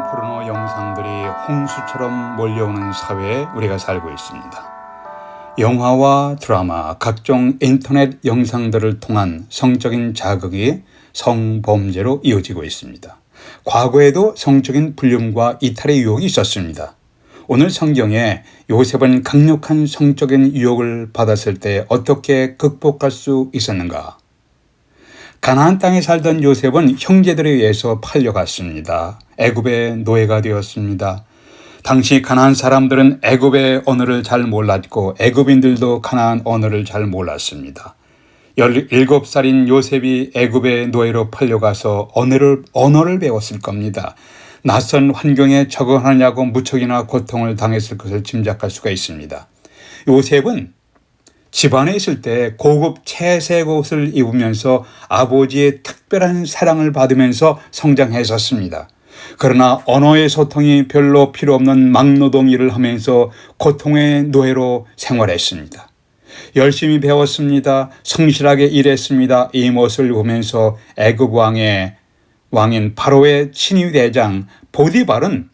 포르노 영상들이 홍수처럼 몰려오는 사회에 우리가 살고 있습니다. 영화와 드라마, 각종 인터넷 영상들을 통한 성적인 자극이 성범죄로 이어지고 있습니다. 과거에도 성적인 불륜과 이탈의 유혹이 있었습니다. 오늘 성경에 요셉은 강력한 성적인 유혹을 받았을 때 어떻게 극복할 수 있었는가? 가나안 땅에 살던 요셉은 형제들에 의해서 팔려갔습니다. 애굽의 노예가 되었습니다. 당시 가나안 사람들은 애굽의 언어를 잘 몰랐고 애굽인들도 가나안 언어를 잘 몰랐습니다. 17살인 요셉이 애굽의 노예로 팔려가서 언어를 배웠을 겁니다. 낯선 환경에 적응하느냐고 무척이나 고통을 당했을 것을 짐작할 수가 있습니다. 요셉은 집안에 있을 때 고급 채색 옷을 입으면서 아버지의 특별한 사랑을 받으면서 성장했었습니다. 그러나 언어의 소통이 별로 필요 없는 막노동 일을 하면서 고통의 노예로 생활했습니다. 열심히 배웠습니다. 성실하게 일했습니다. 이 모습을 보면서 애굽 왕인 바로의 친위 대장 보디발은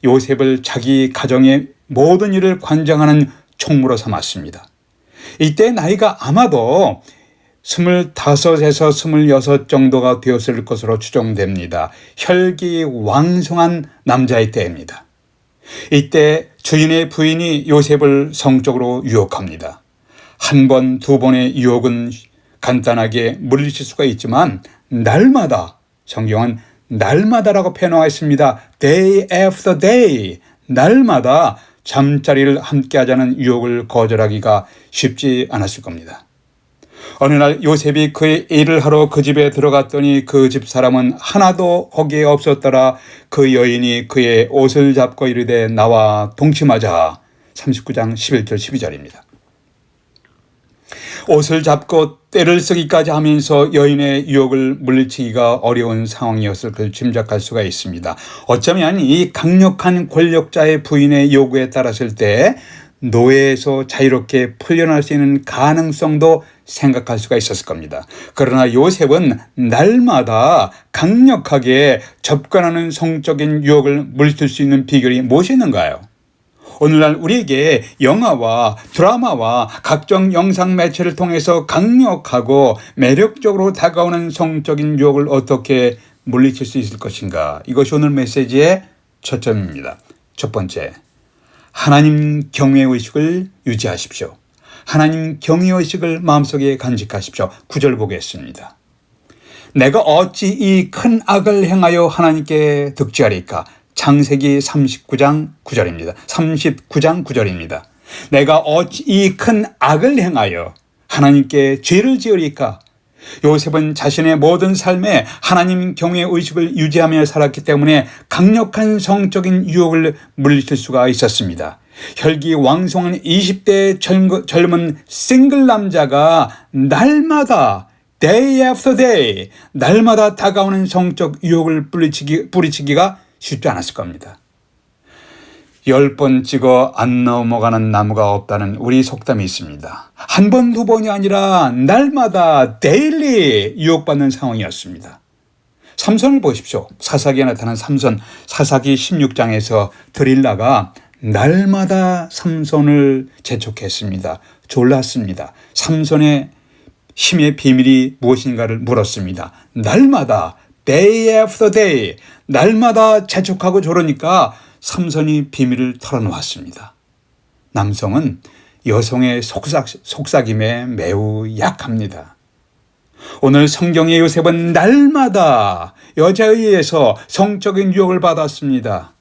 요셉을 자기 가정의 모든 일을 관장하는 총무로 삼았습니다. 이때 나이가 아마도 25에서 26 정도가 되었을 것으로 추정됩니다. 혈기왕성한 남자의 때입니다. 이때 주인의 부인이 요셉을 성적으로 유혹합니다. 한 번, 두 번의 유혹은 간단하게 물리칠 수가 있지만 날마다, 성경은 날마다라고 표현하였습니다. Day after day, 날마다 잠자리를 함께 하자는 유혹을 거절하기가 쉽지 않았을 겁니다. 어느 날 요셉이 그의 일을 하러 그 집에 들어갔더니 그 집 사람은 하나도 거기에 없었더라. 그 여인이 그의 옷을 잡고 이르되 나와 동침하자. 39장 11절 12절입니다. 옷을 잡고 떼를 쓰기까지 하면서 여인의 유혹을 물리치기가 어려운 상황이었을 것을 짐작할 수가 있습니다. 어쩌면 이 강력한 권력자의 부인의 요구에 따랐을 때 노예에서 자유롭게 풀려날 수 있는 가능성도 생각할 수가 있었을 겁니다. 그러나 요셉은 날마다 강력하게 접근하는 성적인 유혹을 물리칠 수 있는 비결이 무엇이었는가요? 오늘날 우리에게 영화와 드라마와 각종 영상 매체를 통해서 강력하고 매력적으로 다가오는 성적인 유혹을 어떻게 물리칠 수 있을 것인가? 이것이 오늘 메시지의 초점입니다. 첫 번째, 하나님 경외의식을 유지하십시오. 하나님 경외의식을 마음속에 간직하십시오. 9절 보겠습니다. 내가 어찌 이 큰 악을 행하여 하나님께 득죄하리까? 창세기 39장 9절입니다. 39장 9절입니다. 내가 어찌 이 큰 악을 행하여 하나님께 죄를 지으리까? 요셉은 자신의 모든 삶에 하나님 경외의식을 유지하며 살았기 때문에 강력한 성적인 유혹을 물리칠 수가 있었습니다. 혈기왕성한 20대 젊은 싱글 남자가 날마다 day after day 날마다 다가오는 성적 유혹을 뿌리치기가 쉽지 않았을 겁니다. 10번 찍어 안 넘어가는 나무가 없다는 우리 속담이 있습니다. 한 번, 두 번이 아니라 날마다 데일리 유혹받는 상황이었습니다. 삼손을 보십시오. 사사기에 나타난 삼손, 사사기 16장에서 드릴라가 날마다 삼손을 재촉했습니다. 졸랐습니다. 삼손의 힘의 비밀이 무엇인가를 물었습니다. 날마다 day after day 날마다 재촉하고 저러니까 삼손이 비밀을 털어놓았습니다. 남성은 여성의 속삭임에 매우 약합니다. 오늘 성경의 요셉은 날마다 여자에 의해서 성적인 유혹을 받았습니다.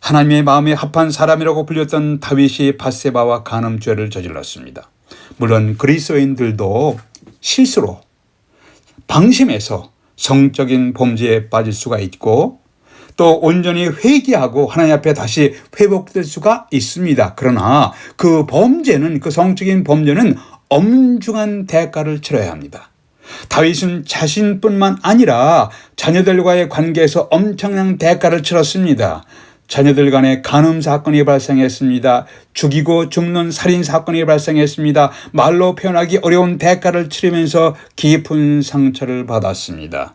하나님의 마음에 합한 사람이라고 불렸던 다윗이 밧세바와 간음죄를 저질렀습니다. 물론 그리스도인들도 실수로 방심해서 성적인 범죄에 빠질 수가 있고 또 온전히 회개하고 하나님 앞에 다시 회복될 수가 있습니다. 그러나 그 성적인 범죄는 엄중한 대가를 치러야 합니다. 다윗은 자신뿐만 아니라 자녀들과의 관계에서 엄청난 대가를 치렀습니다. 자녀들 간에 간음 사건이 발생했습니다. 죽이고 죽는 살인 사건이 발생했습니다. 말로 표현하기 어려운 대가를 치르면서 깊은 상처를 받았습니다.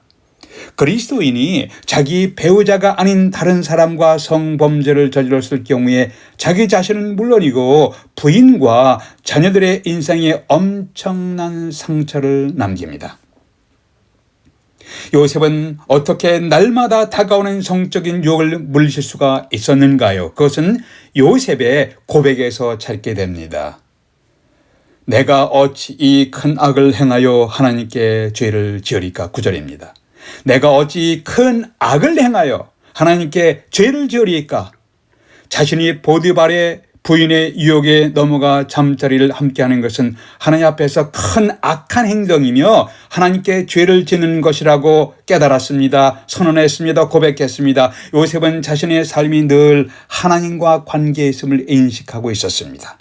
그리스도인이 자기 배우자가 아닌 다른 사람과 성범죄를 저질렀을 경우에 자기 자신은 물론이고 부인과 자녀들의 인생에 엄청난 상처를 남깁니다. 요셉은 어떻게 날마다 다가오는 성적인 유혹을 물리칠 수가 있었는가요? 그것은 요셉의 고백에서 찾게 됩니다. 내가 어찌 이 큰 악을 행하여 하나님께 죄를 지으리까? 9절입니다. 내가 어찌 큰 악을 행하여 하나님께 죄를 지으리까? 자신이 보디발의 부인의 유혹에 넘어가 잠자리를 함께하는 것은 하나님 앞에서 큰 악한 행동이며 하나님께 죄를 짓는 것이라고 깨달았습니다. 선언했습니다. 고백했습니다. 요셉은 자신의 삶이 늘 하나님과 관계에 있음을 인식하고 있었습니다.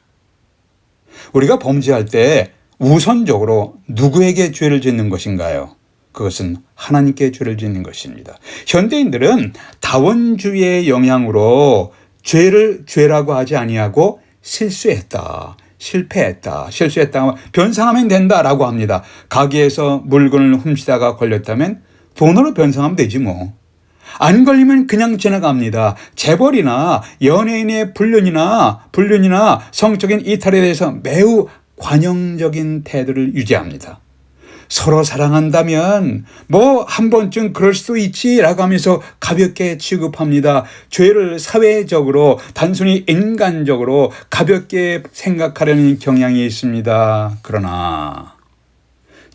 우리가 범죄할 때 우선적으로 누구에게 죄를 짓는 것인가요? 그것은 하나님께 죄를 짓는 것입니다. 현대인들은 다원주의의 영향으로 죄를 죄라고 하지 아니하고 실수했다, 실패했다, 변상하면 된다라고 합니다. 가게에서 물건을 훔치다가 걸렸다면 돈으로 변상하면 되지 뭐. 안 걸리면 그냥 지나갑니다. 재벌이나 연예인의 불륜이나 성적인 이탈에 대해서 매우 관용적인 태도를 유지합니다. 서로 사랑한다면 뭐 한 번쯤 그럴 수도 있지라고 하면서 가볍게 취급합니다. 죄를 사회적으로 단순히 인간적으로 가볍게 생각하려는 경향이 있습니다. 그러나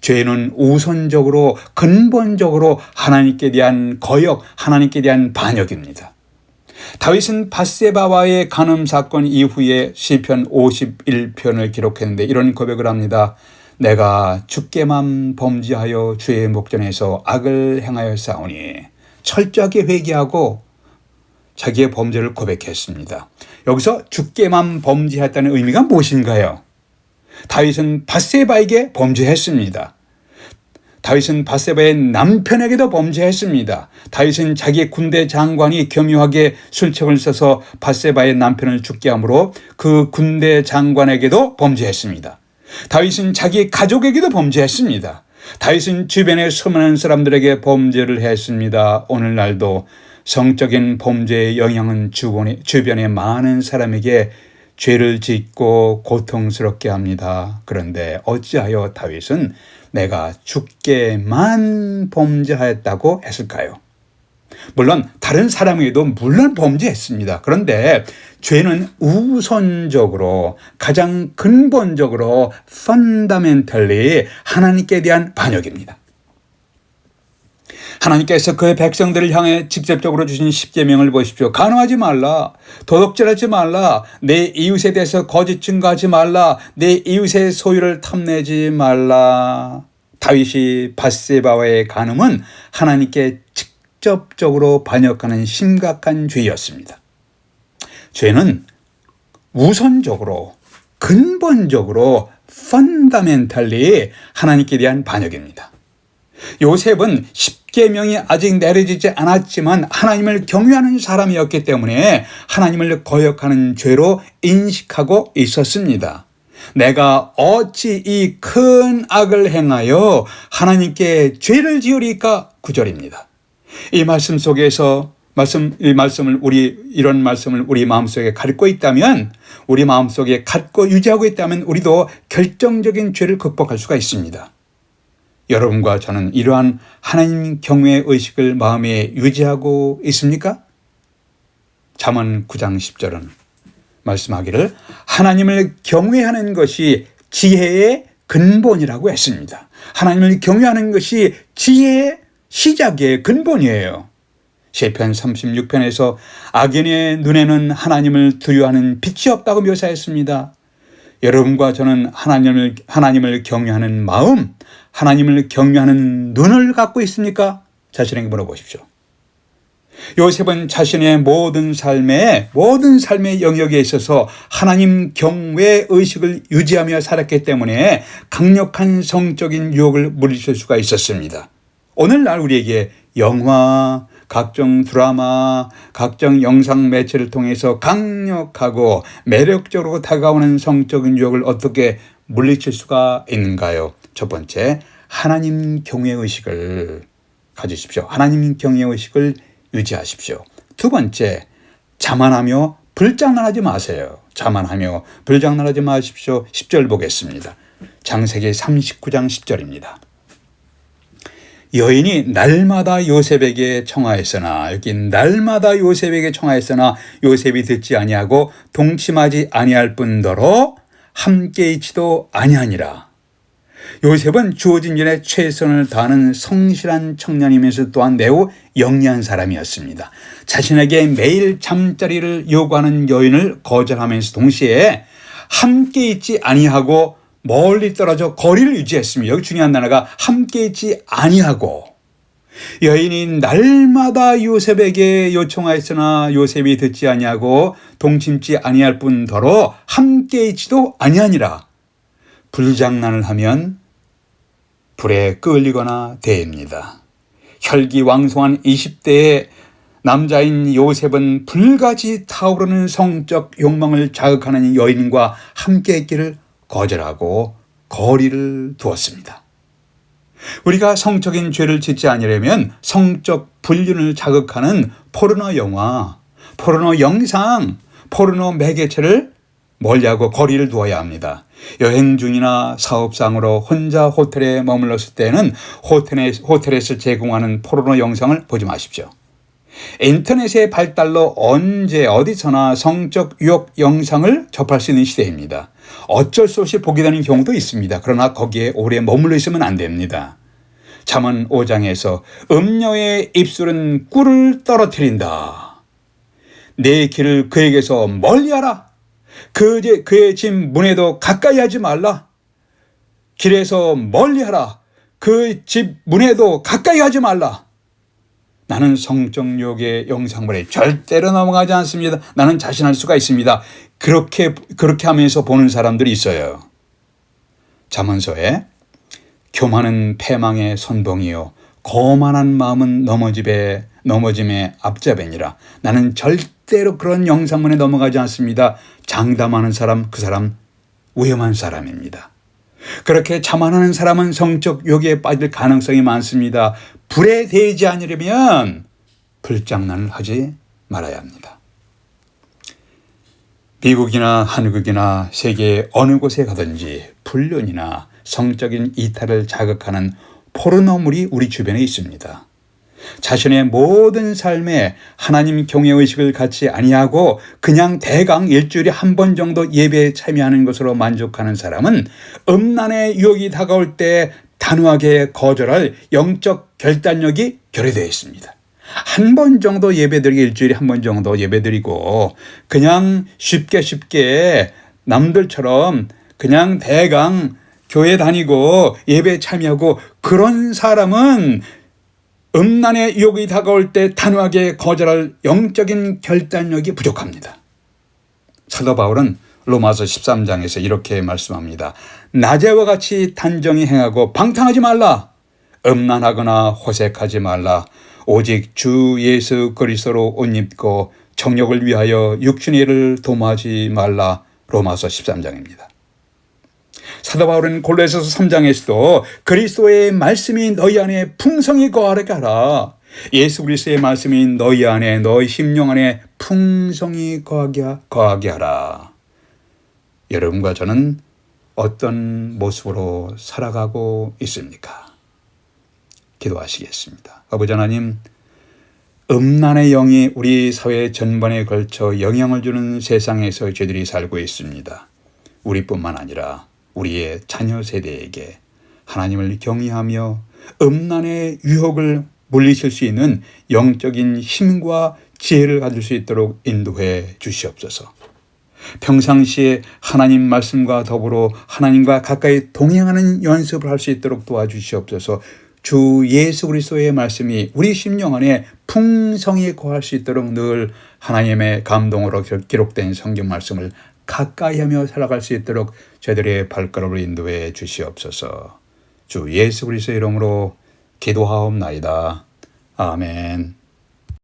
죄는 우선적으로 근본적으로 하나님께 대한 거역, 하나님께 대한 반역입니다. 다윗은 밧세바와의 간음 사건 이후에 시편 51편을 기록했는데 이런 고백을 합니다. 내가 주께만 범죄하여 주의 목전에서 악을 행하였사오니 철저하게 회개하고 자기의 범죄를 고백했습니다. 여기서 주께만 범죄했다는 의미가 무엇인가요? 다윗은 밧세바에게 범죄했습니다. 다윗은 밧세바의 남편에게도 범죄했습니다. 다윗은 자기 군대 장관이 교묘하게 술책을 써서 밧세바의 남편을 죽게 함으로 그 군대 장관에게도 범죄했습니다. 다윗은 자기 가족에게도 범죄했습니다. 다윗은 주변의 수많은 사람들에게 범죄를 했습니다. 오늘날도 성적인 범죄의 영향은 주변의 많은 사람에게 죄를 짓고 고통스럽게 합니다. 그런데 어찌하여 다윗은 내가 주께만 범죄하였다고 했을까요? 물론 다른 사람에게도 물론 범죄했습니다. 그런데 죄는 우선적으로 가장 근본적으로 fundamentally 하나님께 대한 반역입니다. 하나님께서 그의 백성들을 향해 직접적으로 주신 십계명을 보십시오. 간음하지 말라, 도둑질하지 말라, 내 이웃에 대해서 거짓 증거하지 말라, 내 이웃의 소유를 탐내지 말라. 다윗이 밧세바와의 간음은 하나님께 직접적으로 반역하는 심각한 죄였습니다. 죄는 우선적으로 근본적으로 fundamentally 하나님께 대한 반역입니다. 요셉은 십계명이 아직 내려지지 않았지만 하나님을 경외하는 사람이었기 때문에 하나님을 거역하는 죄로 인식하고 있었습니다. 내가 어찌 이 큰 악을 행하여 하나님께 죄를 지으리까? 9절입니다. 이 말씀 속에서 이런 말씀을 우리 마음속에 갖고 있다면, 우리 마음속에 갖고 유지하고 있다면 우리도 결정적인 죄를 극복할 수가 있습니다. 여러분과 저는 이러한 하나님 경외의 의식을 마음에 유지하고 있습니까? 잠언 9장 10절은 말씀하기를 하나님을 경외하는 것이 지혜의 근본이라고 했습니다. 하나님을 경외하는 것이 지혜의 시작의 근본이에요. 시편 36편에서 악인의 눈에는 하나님을 두려워하는 빛이 없다고 묘사했습니다. 여러분과 저는 하나님을 경외하는 마음, 하나님을 경외하는 눈을 갖고 있습니까? 자신에게 물어보십시오. 요셉은 자신의 모든 삶의 영역에 있어서 하나님 경외 의식을 유지하며 살았기 때문에 강력한 성적인 유혹을 물리칠 수가 있었습니다. 오늘날 우리에게 영화, 각종 드라마, 각종 영상 매체를 통해서 강력하고 매력적으로 다가오는 성적인 유혹을 어떻게 물리칠 수가 있는가요? 첫 번째, 하나님 경외 의식을 가지십시오. 하나님 경외의식을 유지하십시오. 두 번째, 자만하며 불장난하지 마세요. 자만하며 불장난하지 마십시오. 10절 보겠습니다. 창세기 39장 10절입니다. 여인이 날마다 요셉에게 청하였으나, 여기 날마다 요셉에게 청하였으나 요셉이 듣지 아니하고 동침하지 아니할 뿐더러 함께 있지도 아니하니라. 요셉은 주어진 일에 최선을 다하는 성실한 청년이면서 또한 매우 영리한 사람이었습니다. 자신에게 매일 잠자리를 요구하는 여인을 거절하면서 동시에 함께 있지 아니하고 멀리 떨어져 거리를 유지했습니다. 여기 중요한 단어가 함께 있지 아니하고, 여인이 날마다 요셉에게 요청하였으나 요셉이 듣지 아니하고 동침지 아니할 뿐더러 함께 있지도 아니하니라. 불장난을 하면 불에 끌리거나 대입니다. 혈기왕성한 20대의 남자인 요셉은 불같이 타오르는 성적 욕망을 자극하는 여인과 함께 있기를 거절하고 거리를 두었습니다. 우리가 성적인 죄를 짓지 않으려면 성적 불륜을 자극하는 포르노 영화, 포르노 영상, 포르노 매개체를 멀리하고 거리를 두어야 합니다. 여행 중이나 사업상으로 혼자 호텔에 머물렀을 때는 호텔에서 제공하는 포르노 영상을 보지 마십시오. 인터넷의 발달로 언제 어디서나 성적 유혹 영상을 접할 수 있는 시대입니다. 어쩔 수 없이 보게 되는 경우도 있습니다. 그러나 거기에 오래 머물러 있으면 안 됩니다. 잠언 5장에서 음녀의 입술은 꿀을 떨어뜨린다. 내 길을 그에게서 멀리하라. 그의 집 문에도 가까이 하지 말라. 길에서 멀리하라. 그 집 문에도 가까이 하지 말라. 나는 성적 욕의 영상물에 절대로 넘어가지 않습니다. 나는 자신할 수가 있습니다. 그렇게 하면서 보는 사람들이 있어요. 잠언서에 교만은 패망의 선봉이요 거만한 마음은 넘어짐의 앞잡이니라. 나는 절대로 그런 영상물에 넘어가지 않습니다. 장담하는 사람, 그 사람 위험한 사람입니다. 그렇게 자만하는 사람은 성적 욕에 빠질 가능성이 많습니다. 불에 대지 않으려면 불장난을 하지 말아야 합니다. 미국이나 한국이나 세계 어느 곳에 가든지 불륜이나 성적인 이탈을 자극하는 포르노물이 우리 주변에 있습니다. 자신의 모든 삶에 하나님 경외의식을 갖지 아니하고 그냥 대강 일주일에 한 번 정도 예배에 참여하는 것으로 만족하는 사람은 음란의 유혹이 다가올 때 단호하게 거절할 영적 결단력이 결여되어 있습니다. 한 번 정도 예배드리기, 일주일에 한 번 정도 예배드리고 그냥 쉽게 남들처럼 그냥 대강 교회 다니고 예배에 참여하고 그런 사람은 음란의 유혹이 다가올 때 단호하게 거절할 영적인 결단력이 부족합니다. 사도 바울은 로마서 13장에서 이렇게 말씀합니다. 낮에와 같이 단정히 행하고 방탕하지 말라. 음란하거나 호색하지 말라. 오직 주 예수 그리스도로 옷 입고 정욕을 위하여 육신의 일을 도모하지 말라. 로마서 13장입니다. 사도 바울은 골로새서 3장에서도 그리스도의 말씀이 너희 안에 풍성히 거하게 하라. 예수 그리스도의 말씀이 너희 안에, 너희 심령 안에 풍성히 거하게 하라. 여러분과 저는 어떤 모습으로 살아가고 있습니까? 기도하시겠습니다. 아버지 하나님, 음란의 영이 우리 사회 전반에 걸쳐 영향을 주는 세상에서 저희들이 살고 있습니다. 우리뿐만 아니라 우리의 자녀 세대에게 하나님을 경외하며 음란의 유혹을 물리칠 수 있는 영적인 힘과 지혜를 가질 수 있도록 인도해 주시옵소서. 평상시에 하나님 말씀과 더불어 하나님과 가까이 동행하는 연습을 할 수 있도록 도와주시옵소서. 주 예수 그리스도의 말씀이 우리 심령 안에 풍성히 거할 수 있도록 늘 하나님의 감동으로 기록된 성경 말씀을 가까이 하며 살아갈 수 있도록 저희들의 발걸음을 인도해 주시옵소서. 주 예수 그리스도의 이름으로 기도하옵나이다. 아멘.